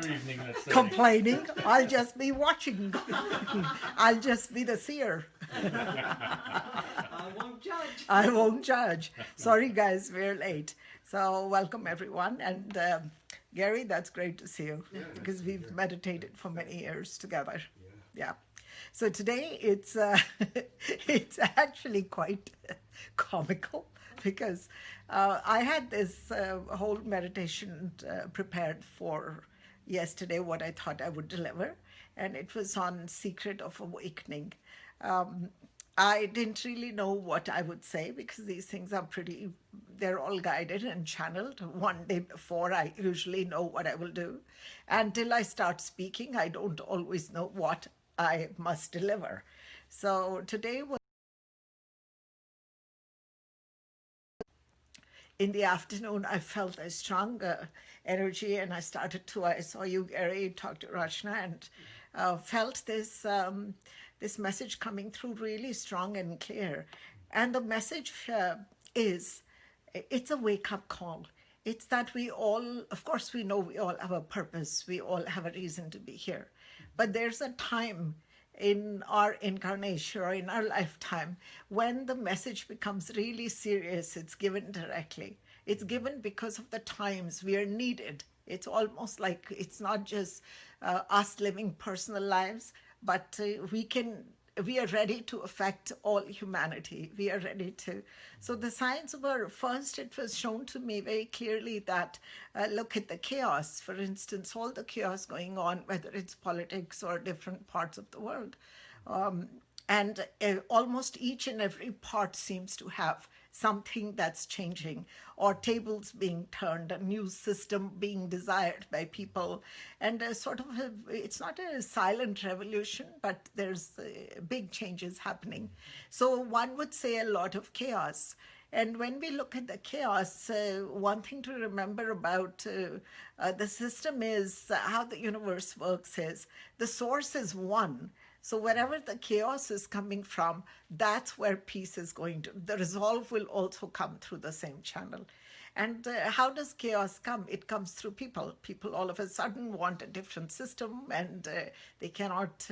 evening, let's say. complaining. I'll just be watching. I'll just be the seer. I won't judge. I won't judge. Sorry, guys, we're late. So welcome, everyone. And Gary, that's great to see you because we've meditated for many years together. Yeah. So today it's actually quite comical because I had this whole meditation prepared for yesterday, what I thought I would deliver, and it was on Secret of Awakening. Um, I didn't really know what I would say because these things are they're all guided and channeled. One day before, I usually know what I will do. Until I start speaking, I don't always know what I must deliver. So today was in the afternoon, I felt a strong energy, and I saw you, Gary, talked to Rachna, and felt this message coming through really strong and clear. And the message is, it's a wake-up call. It's that we all, of course, we know we all have a purpose. We all have a reason to be here. But there's a time in our incarnation or in our lifetime when the message becomes really serious. It's given directly. It's given because of the times we are needed. It's almost like it's not just us living personal lives, but we are ready to affect all humanity. We are ready to. So the signs were, first, it was shown to me very clearly that look at the chaos. For instance, all the chaos going on, whether it's politics or different parts of the world. Um, and almost each and every part seems to have something that's changing, or tables being turned, a new system being desired by people, and it's not a silent revolution, but there's big changes happening. So one would say a lot of chaos. And when we look at the chaos, one thing to remember about the system is how the universe works is the source is one. So wherever the chaos is coming from, that's where peace is going to. The resolve will also come through the same channel. And how does chaos come? It comes through people. People all of a sudden want a different system, and they cannot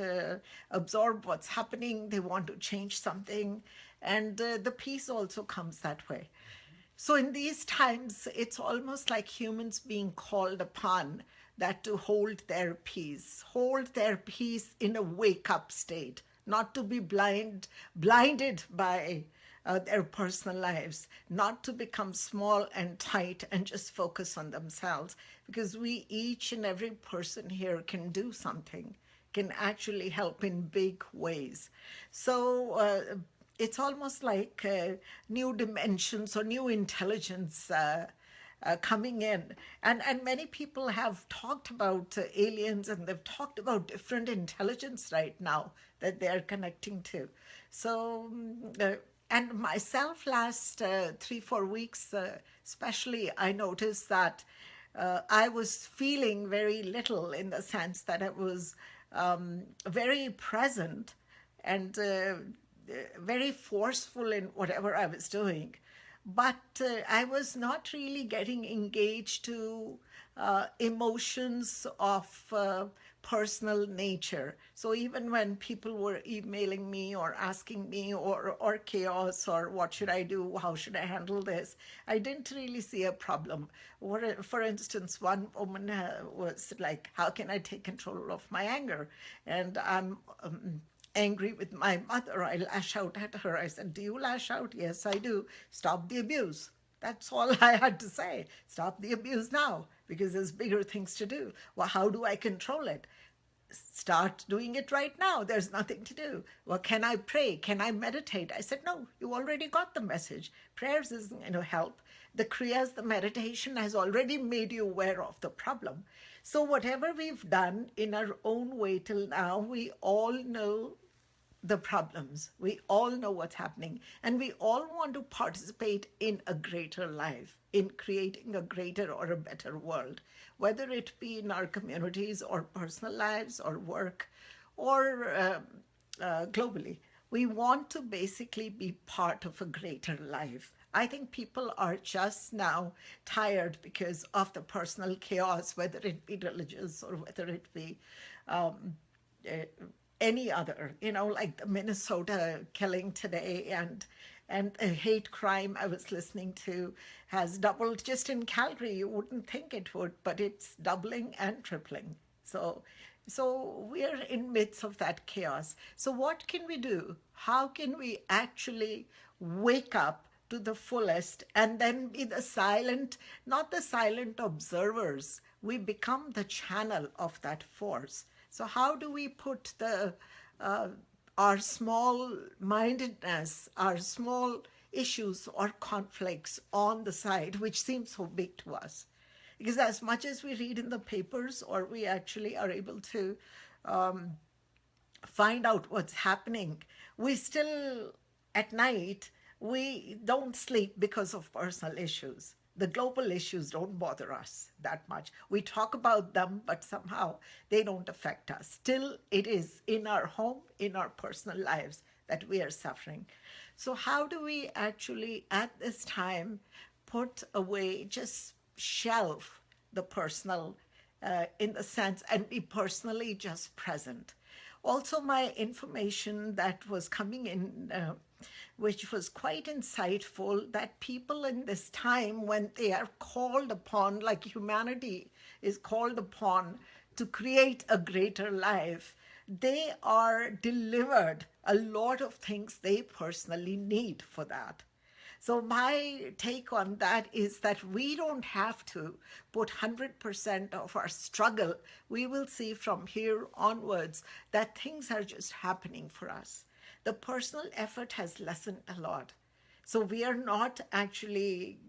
absorb what's happening. They want to change something. And the peace also comes that way. So in these times, it's almost like humans being called upon that to hold their peace in a wake-up state, not to be blinded by their personal lives, not to become small and tight and just focus on themselves, because we, each and every person here, can do something, can actually help in big ways. So it's almost like new dimensions or new intelligence coming in. And many people have talked about aliens, and they've talked about different intelligence right now that they're connecting to. So, and myself, last 3-4 weeks, especially, I noticed that I was feeling very little, in the sense that I was very present and very forceful in whatever I was doing. But I was not really getting engaged to emotions of personal nature. So even when people were emailing me or asking me, or chaos, or what should I do, how should I handle this, I didn't really see a problem. For instance, one woman was like, how can I take control of my anger? And I'm angry with my mother. I lash out at her. I said, do you lash out? Yes, I do. Stop the abuse. That's all I had to say. Stop the abuse now, because there's bigger things to do. Well, how do I control it? Start doing it right now. There's nothing to do. Well, can I pray? Can I meditate? I said, no, you already got the message. Prayers isn't going to help. The Kriyas, the meditation, has already made you aware of the problem. So whatever we've done in our own way till now, we all know the problems. We all know what's happening, and we all want to participate in a greater life, in creating a greater or a better world, whether it be in our communities or personal lives or work or globally. We want to basically be part of a greater life, I think people are just now tired because of the personal chaos, whether it be religious or whether it be um, uh, any other, like the Minnesota killing today, and a hate crime I was listening to has doubled just in Calgary. You wouldn't think it would, but it's doubling and tripling. So we're in midst of that chaos. So what can we do? How can we actually wake up to the fullest and then be the silent, not the silent observers? We become the channel of that force. So how do we put uh, our small mindedness, our small issues or conflicts on the side, which seems so big to us? Because as much as we read in the papers or we actually are able to find out what's happening, we still, at night, we don't sleep because of personal issues. The global issues don't bother us that much. We talk about them, but somehow they don't affect us. Still, it is in our home, in our personal lives, that we are suffering. So, how do we actually, at this time, put away, just shelve the personal in the sense and be personally just present? Also, my information that was coming in, which was quite insightful, that people in this time, when they are called upon, like humanity is called upon to create a greater life, they are delivered a lot of things they personally need for that. So my take on that is that we don't have to put 100% of our struggle. We will see from here onwards that things are just happening for us. The personal effort has lessened a lot. So we are not actually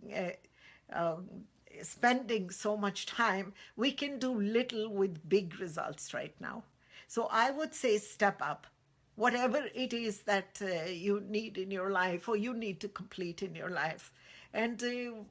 spending so much time. We can do little with big results right now. So I would say step up. Whatever it is that you need in your life or you need to complete in your life. And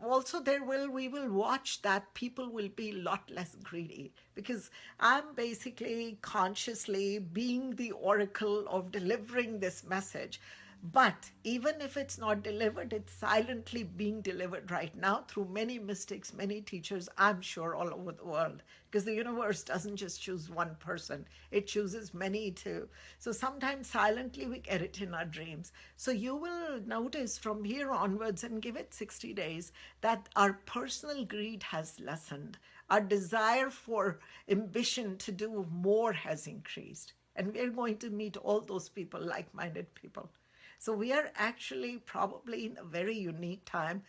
also we will watch that people will be a lot less greedy, because I'm basically consciously being the oracle of delivering this message. But even if it's not delivered, it's silently being delivered right now through many mystics, many teachers, I'm sure, all over the world. Because the universe doesn't just choose one person, it chooses many too. So sometimes silently we get it in our dreams. So you will notice from here onwards, and give it 60 days, that our personal greed has lessened. Our desire for ambition to do more has increased. And we're going to meet all those people, like minded people. So we are actually probably in a very unique time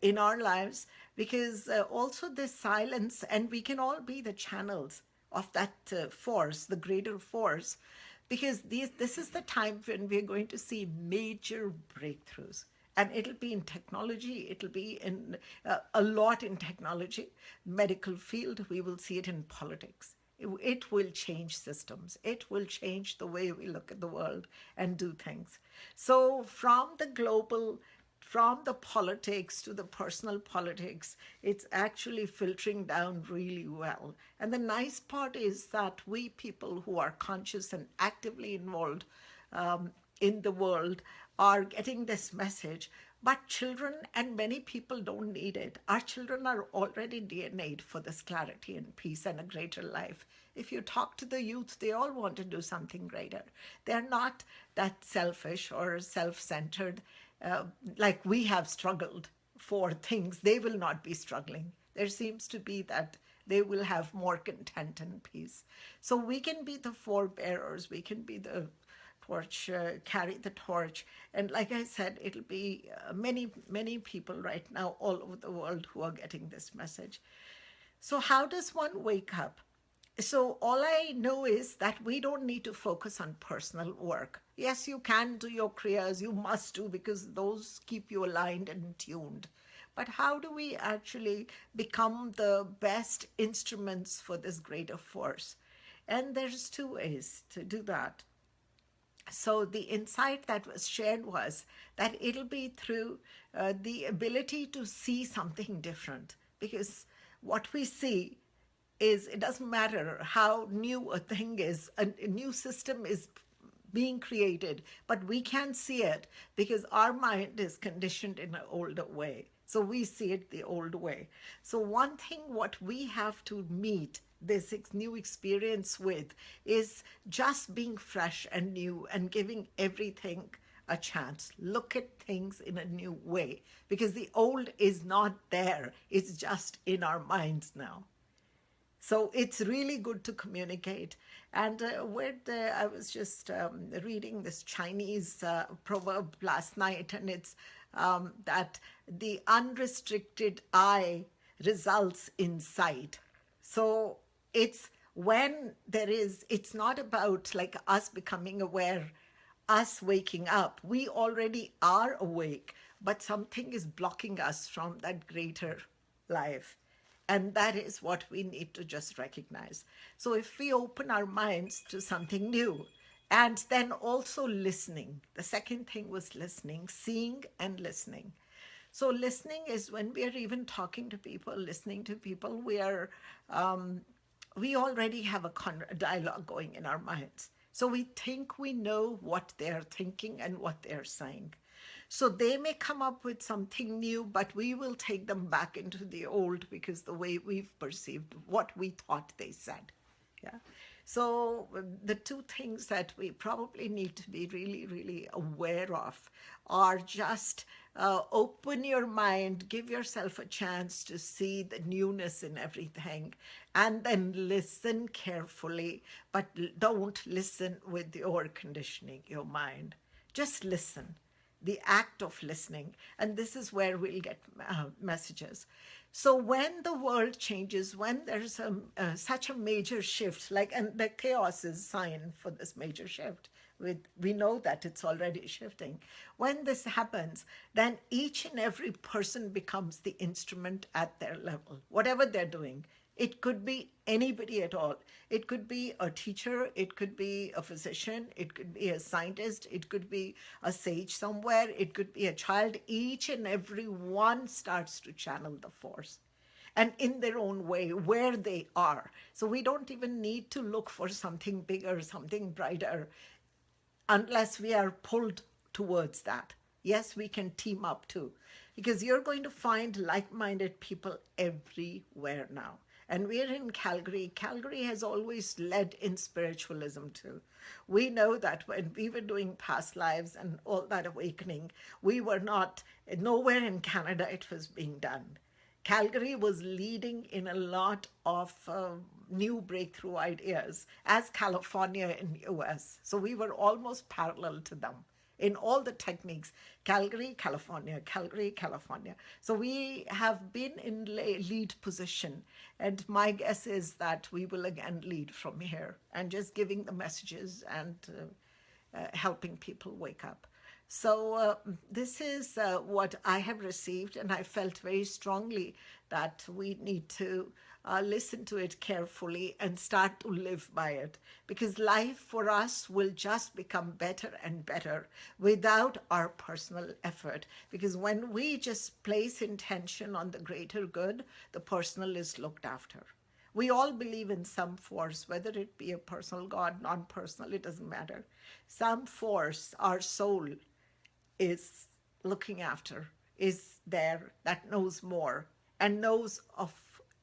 in our lives, because also this silence, and we can all be the channels of that force, the greater force, because this is the time when we're going to see major breakthroughs. And it'll be in technology, it'll be in a lot in technology, medical field, we will see it in politics. It will change systems. It will change the way we look at the world and do things. So from the global, from the politics to the personal politics, it's actually filtering down really well. And the nice part is that we people who are conscious and actively involved in the world are getting this message. But children and many people don't need it. Our children are already DNA'd for this clarity and peace and a greater life. If you talk to the youth, they all want to do something greater. They're not that selfish or self-centered like we have struggled for things. They will not be struggling. There seems to be that they will have more content and peace. So we can be the forebearers. We can be the torch, carry the torch. And like I said, it'll be many people right now all over the world who are getting this message. So how does one wake up? So all I know is that we don't need to focus on personal work. Yes, you can do your prayers, you must do, because those keep you aligned and tuned. But how do we actually become the best instruments for this greater force? And there's two ways to do that. So the insight that was shared was that it'll be through the ability to see something different, because what we see is, it doesn't matter how new a thing is, a new system is being created, but we can't see it because our mind is conditioned in an older way. So we see it the old way. So one thing what we have to meet this new experience with is just being fresh and new and giving everything a chance. Look at things in a new way because the old is not there. It's just in our minds now. So it's really good to communicate. And I was just reading this Chinese proverb last night, and it's that the unrestricted eye results in sight. So it's when it's not about like us becoming aware, us waking up. We already are awake, but something is blocking us from that greater life. And that is what we need to just recognize. So if we open our minds to something new, and then also listening, the second thing was listening, seeing and listening. So listening is when we are even talking to people, listening to people, we already have a dialogue going in our minds. So we think we know what they're thinking and what they're saying. So they may come up with something new, but we will take them back into the old because the way we've perceived what we thought they said. Yeah. So the two things that we probably need to be really, really aware of are just open your mind, give yourself a chance to see the newness in everything, and then listen carefully, but don't listen with your conditioning, your mind. Just listen, the act of listening. And this is where we'll get messages. So when the world changes, when there's such a major shift, and the chaos is sign for this major shift, we know that it's already shifting. When this happens, then each and every person becomes the instrument at their level, whatever they're doing. It could be anybody at all. It could be a teacher, it could be a physician, it could be a scientist, it could be a sage somewhere, it could be a child. Each and every one starts to channel the force, and in their own way, where they are. So we don't even need to look for something bigger, something brighter, unless we are pulled towards that. Yes, we can team up too, because you're going to find like-minded people everywhere now. And we're in Calgary. Calgary has always led in spiritualism too. We know that when we were doing past lives and all that awakening, we were not, nowhere in Canada it was being done. Calgary was leading in a lot of new breakthrough ideas, as California in the US. So we were almost parallel to them in all the techniques. Calgary, California, Calgary, California. So we have been in lead position. And my guess is that we will again lead from here and just giving the messages and helping people wake up. So this is what I have received, and I felt very strongly that we need to listen to it carefully and start to live by it, because life for us will just become better and better without our personal effort. Because when we just place intention on the greater good, the personal is looked after. We all believe in some force, whether it be a personal God, non-personal, it doesn't matter. Some force, our soul, is looking after, is there, that knows more and knows of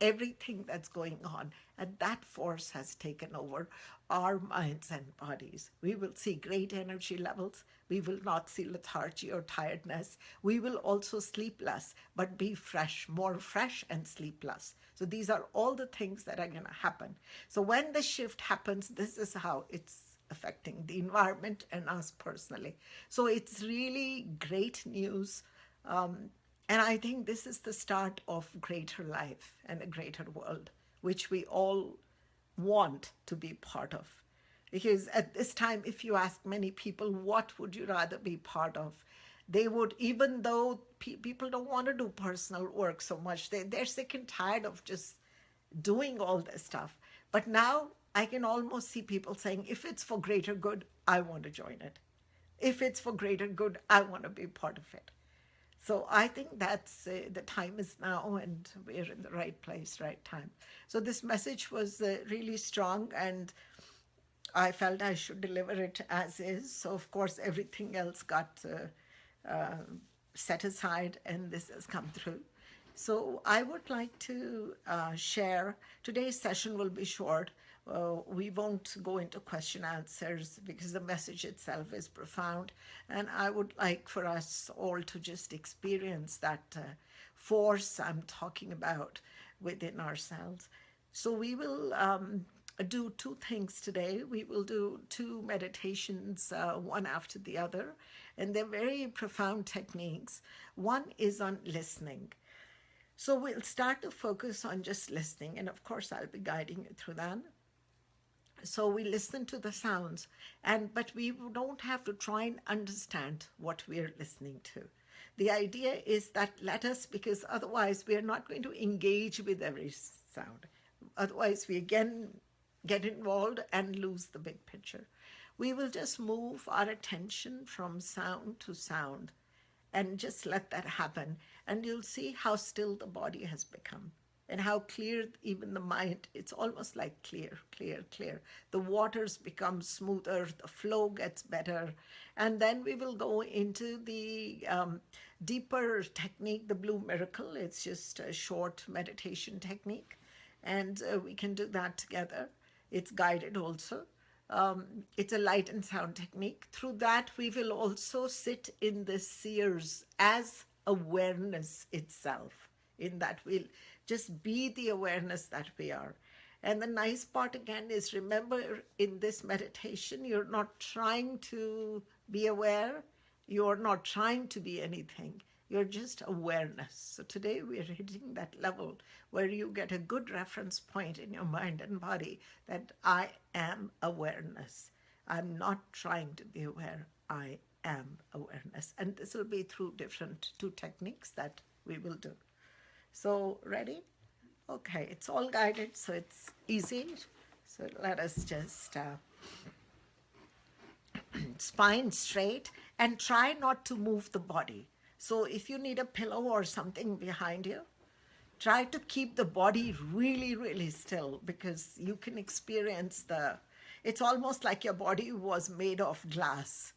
everything that's going on. And that force has taken over our minds and bodies. We will see great energy levels. We will not see lethargy or tiredness. We will also sleep less, but be fresh, more fresh and sleep less. So these are all the things that are going to happen. So when the shift happens, this is how it's affecting the environment and us personally. So it's really great news. And I think this is the start of greater life and a greater world, which we all want to be part of. Because at this time, if you ask many people, what would you rather be part of? They would, even though people don't want to do personal work so much, they're sick and tired of just doing all this stuff. But now I can almost see people saying, if it's for greater good, I want to join it. If it's for greater good, I want to be part of it. So I think that's the time is now, and we're in the right place, right time. So this message was really strong, and I felt I should deliver it as is. So, of course, everything else got set aside, and this has come through. So, I would like to share. Today's session will be short. We won't go into question answers because the message itself is profound. And I would like for us all to just experience that force I'm talking about within ourselves. So we will do two things today. We will do two meditations, one after the other, and they're very profound techniques. One is on listening. So we'll start to focus on just listening, and of course, I'll be guiding you through that. So we listen to the sounds, and but we don't have to try and understand what we're listening to. The idea is that let us, because otherwise we are not going to engage with every sound. Otherwise we again get involved and lose the big picture. We will just move our attention from sound to sound and just let that happen, and you'll see how still the body has become and how clear even the mind. It's almost like clear, clear, clear. The waters become smoother, the flow gets better. And then we will go into the deeper technique, the Blue Miracle. It's just a short meditation technique, and we can do that together. It's guided also. It's a light and sound technique. Through that, we will also sit in the seers as awareness itself, in that we'll just be the awareness that we are. And the nice part again is, remember, in this meditation, you're not trying to be aware, you're not trying to be anything. You're just awareness. So today we're hitting that level where you get a good reference point in your mind and body that I am awareness. I'm not trying to be aware. I am awareness. And this will be through different two techniques that we will do. So ready? Okay, it's all guided, so it's easy. So let us just spine straight and try not to move the body. So if you need a pillow or something behind you, try to keep the body really, really still, because you can experience it's almost like your body was made of glass,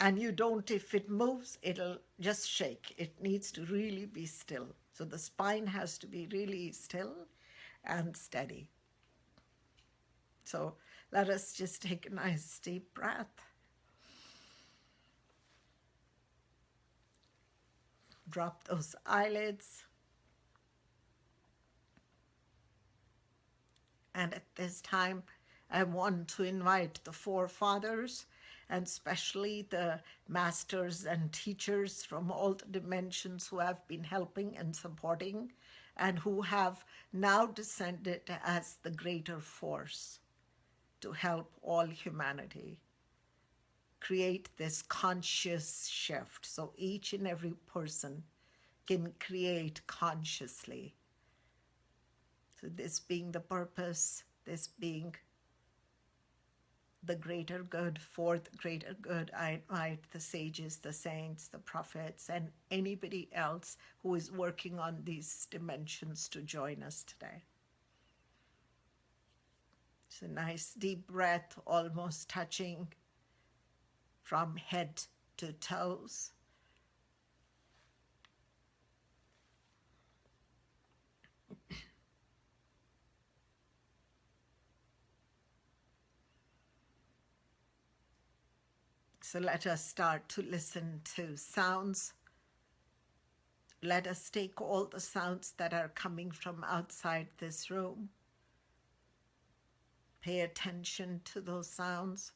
and you don't, if it moves, it'll just shake. It needs to really be still. So the spine has to be really still and steady. So let us just take a nice deep breath. Drop those eyelids. And at this time, I want to invite the forefathers, and especially the masters and teachers from all the dimensions who have been helping and supporting, and who have now descended as the greater force to help all humanity create this conscious shift. So each and every person can create consciously. So this being the purpose, this being the greater good, for the greater good, I invite the sages, the saints, the prophets, and anybody else who is working on these dimensions to join us today. It's a nice deep breath, almost touching from head to toes. So let us start to listen to sounds. Let us take all the sounds that are coming from outside this room. Pay attention to those sounds.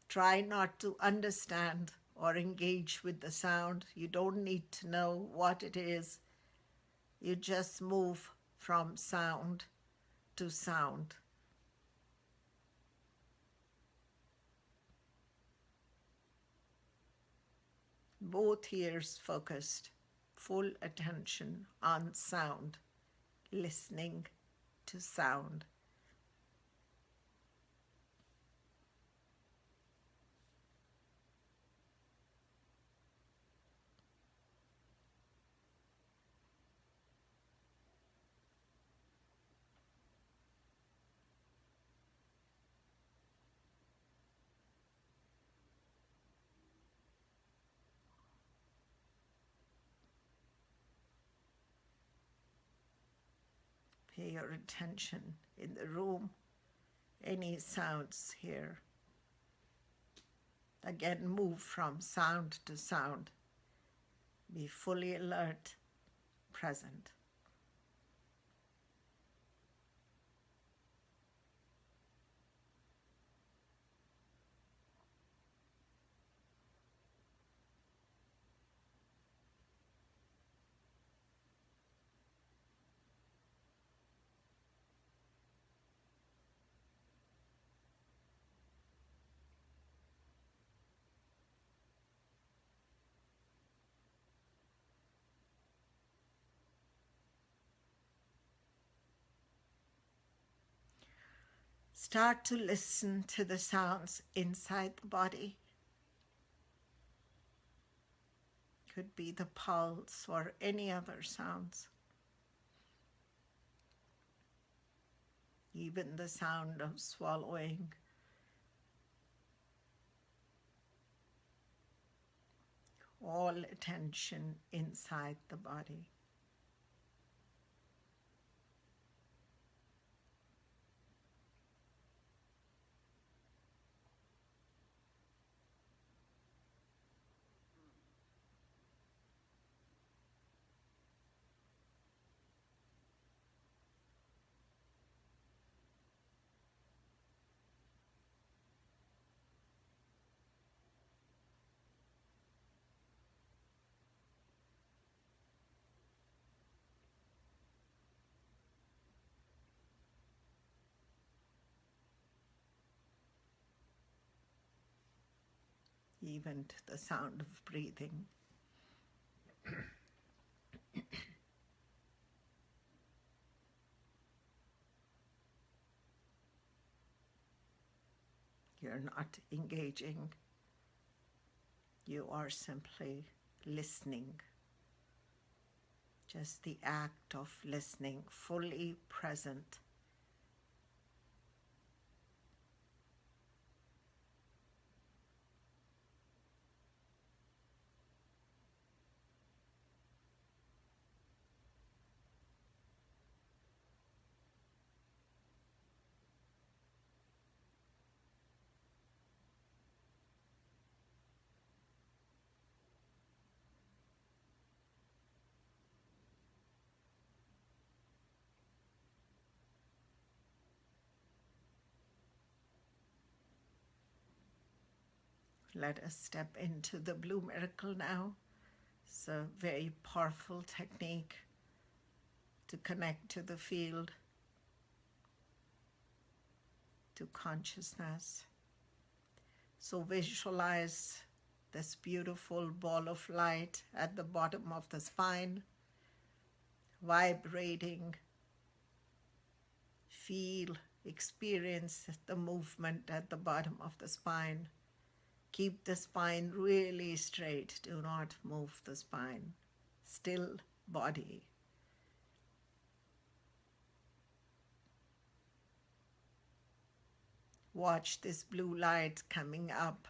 Try not to understand or engage with the sound. You don't need to know what it is. You just move from sound to sound. Both ears focused, full attention on sound, listening to sound. Pay your attention in the room, any sounds here. Again, move from sound to sound. Be fully alert, present. Start to listen to the sounds inside the body. Could be the pulse or any other sounds. Even the sound of swallowing. All attention inside the body. Even to the sound of breathing. You're not engaging. You are simply listening. Just the act of listening, fully present. Let us step into the Blue Miracle now. It's a very powerful technique to connect to the field, to consciousness. So visualize this beautiful ball of light at the bottom of the spine, vibrating. Feel, experience the movement at the bottom of the spine. Keep the spine really straight. Do not move the spine. Still body. Watch this blue light coming up.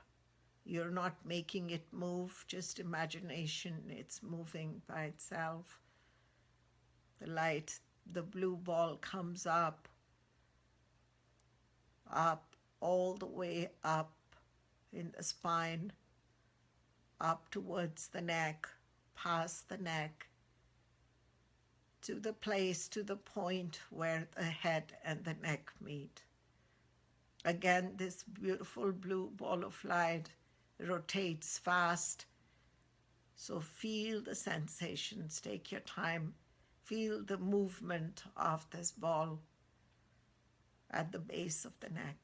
You're not making it move, just imagination. It's moving by itself. The light, the blue ball comes up, all the way up in the spine, up towards the neck, past the neck, to the place, to the point where the head and the neck meet. Again, this beautiful blue ball of light rotates fast. So feel the sensations, take your time. Feel the movement of this ball at the base of the neck.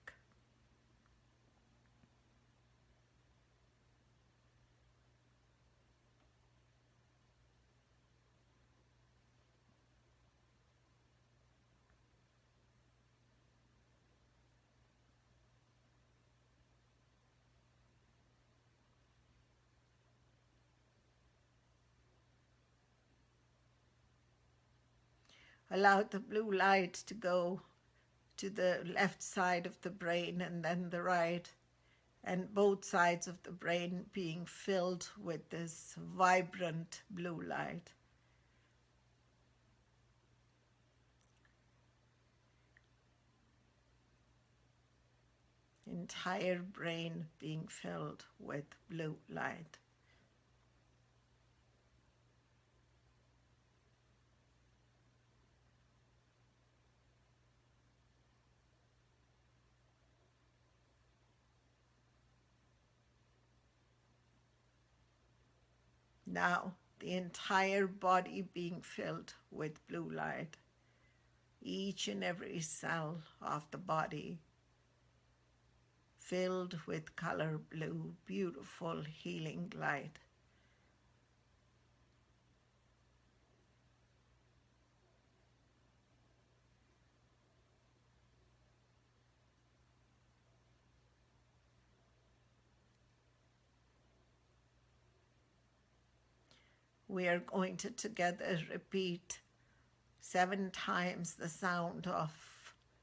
Allow the blue light to go to the left side of the brain and then the right, and both sides of the brain being filled with this vibrant blue light. entire brain being filled with blue light. Now, the entire body being filled with blue light, each and every cell of the body filled with color blue, beautiful healing light. We are going to together repeat 7 times the sound of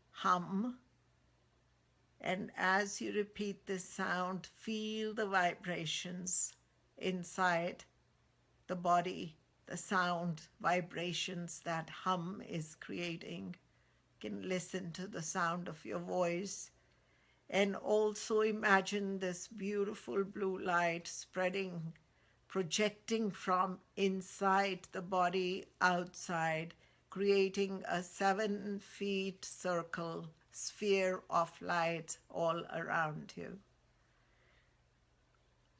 hum. And as you repeat this sound, feel the vibrations inside the body, the sound vibrations that hum is creating. You can listen to the sound of your voice and also imagine this beautiful blue light spreading, projecting from inside the body outside, creating a 7-foot circle, sphere of light all around you.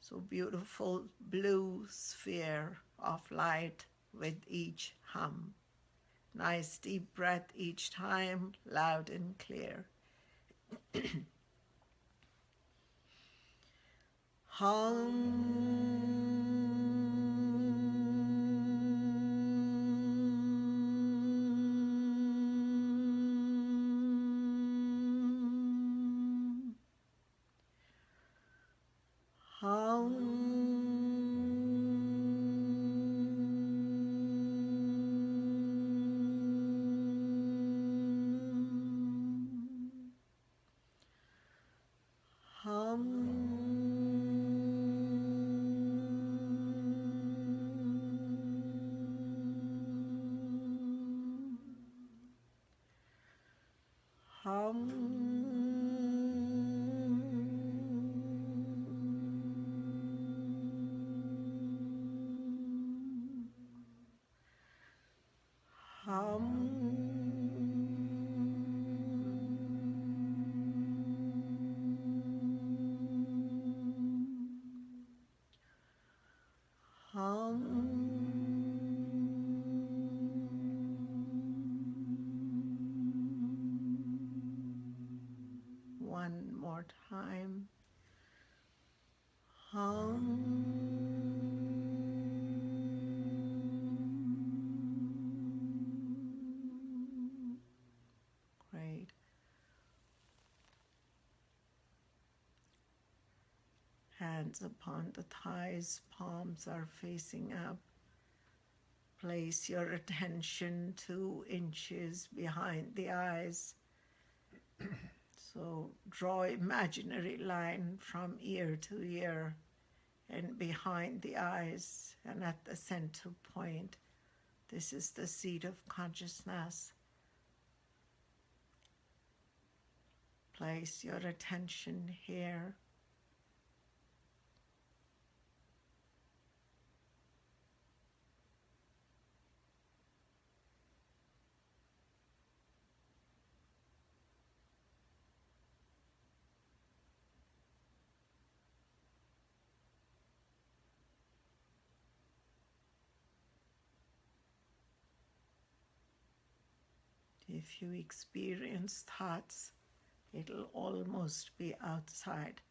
So beautiful blue sphere of light with each hum. Nice deep breath each time, loud and clear. One more time. Great. Hands upon the thighs, palms are facing up. Place your attention 2 inches behind the eyes. So draw imaginary line from ear to ear and behind the eyes and at the center point. This is the seat of consciousness. Place your attention here. If you experience thoughts, it'll almost be outside.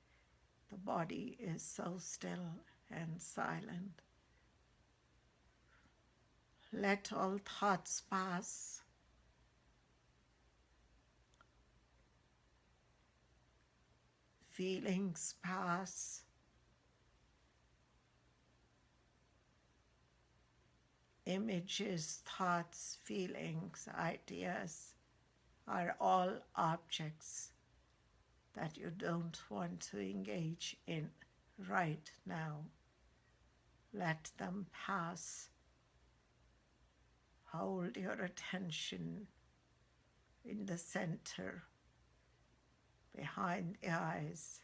The body is so still and silent. Let all thoughts pass. Feelings pass. Images, thoughts, feelings, ideas are all objects that you don't want to engage in right now. Let them pass. Hold your attention in the center, behind the eyes.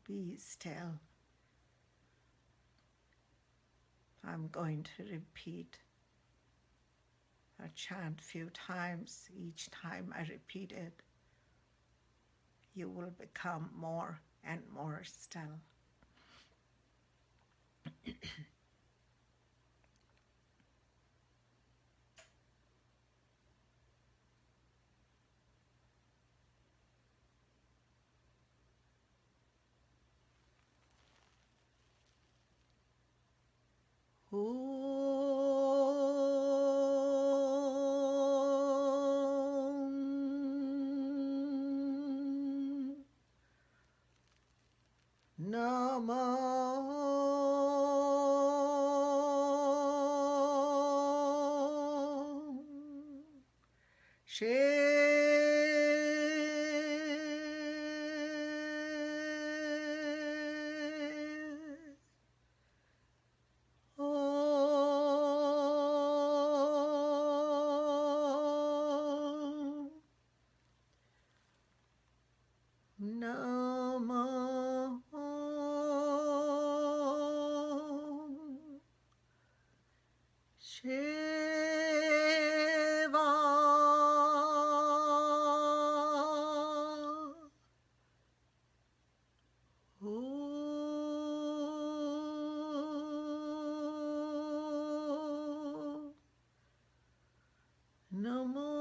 Be still. I'm going to repeat a chant few times. Each time I repeat it, you will become more and more still. Om Namah Om Namah Shiva. Om Namah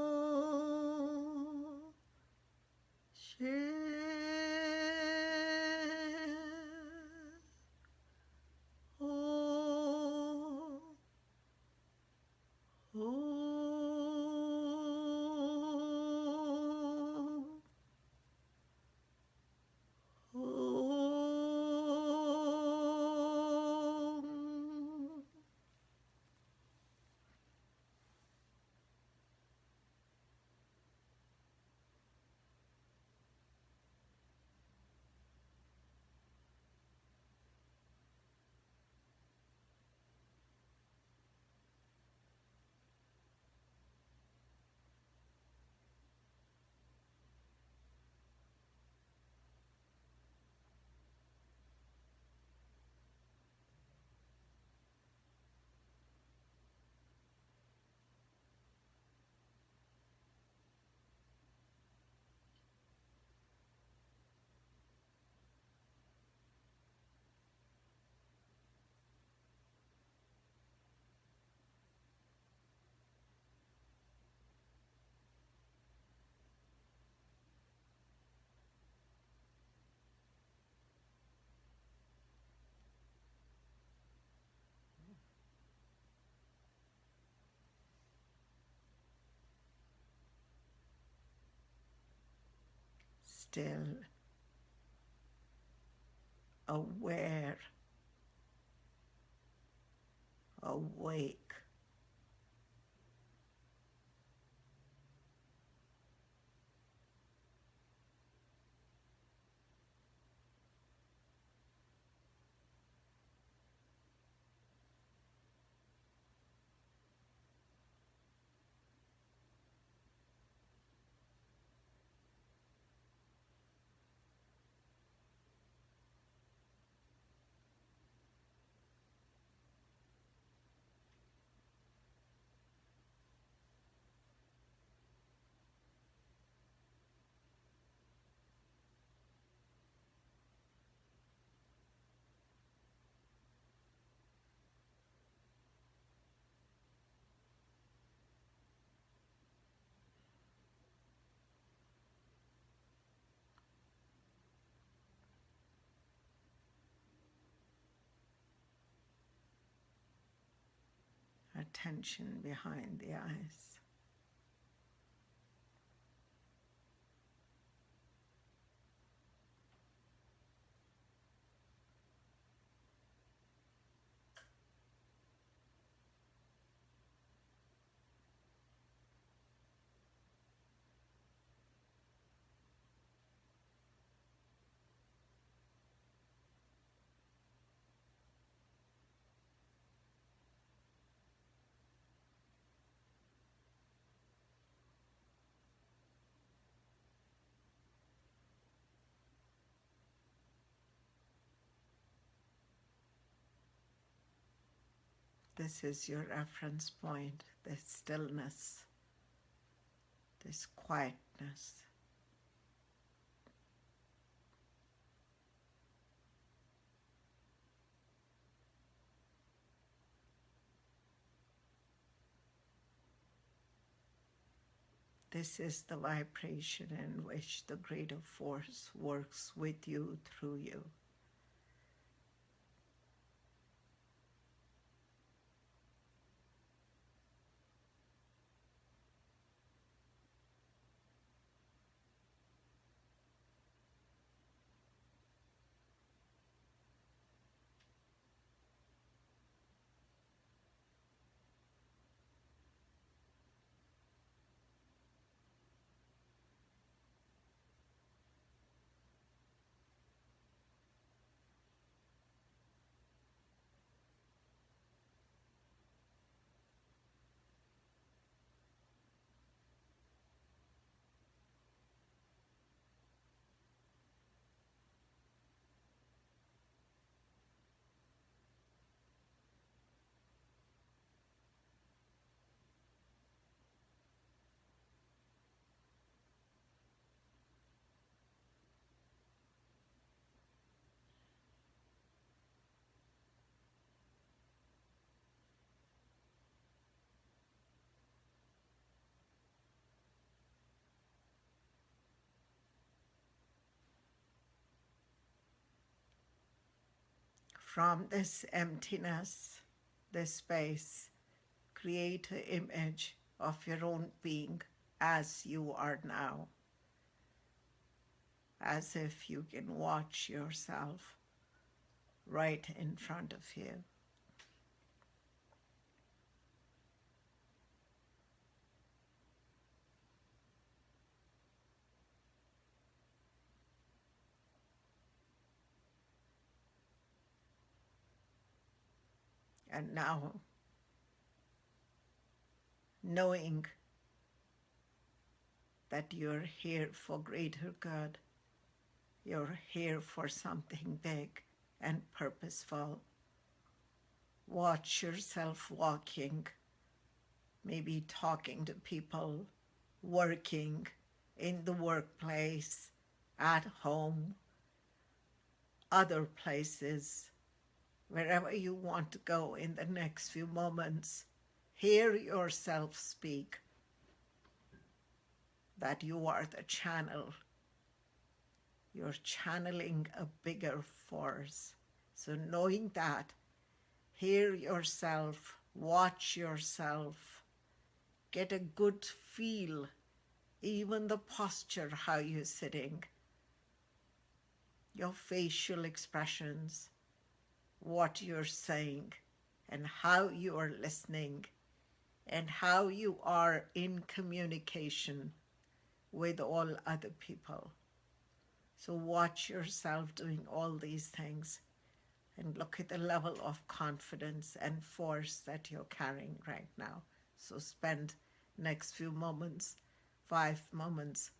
Still aware, awake. tension behind the eyes. This is your reference point, this stillness, this quietness. This is the vibration in which the greater force works with you, through you. From this emptiness, this space, create an image of your own being as you are now, as if you can watch yourself right in front of you. And now, knowing that you're here for greater good, you're here for something big and purposeful. Watch yourself walking, maybe talking to people, working in the workplace, at home, other places, wherever you want to go in the next few moments. Hear yourself speak that you are the channel. You're channeling a bigger force. So knowing that, hear yourself, watch yourself, get a good feel, even the posture, how you're sitting, your facial expressions, what you're saying, and how you are listening, and how you are in communication with all other people. So watch yourself doing all these things and look at the level of confidence and force that you're carrying right now. So spend next few moments, 5 moments,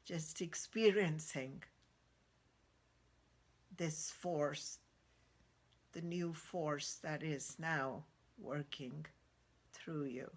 just experiencing this force, the new force that is now working through you.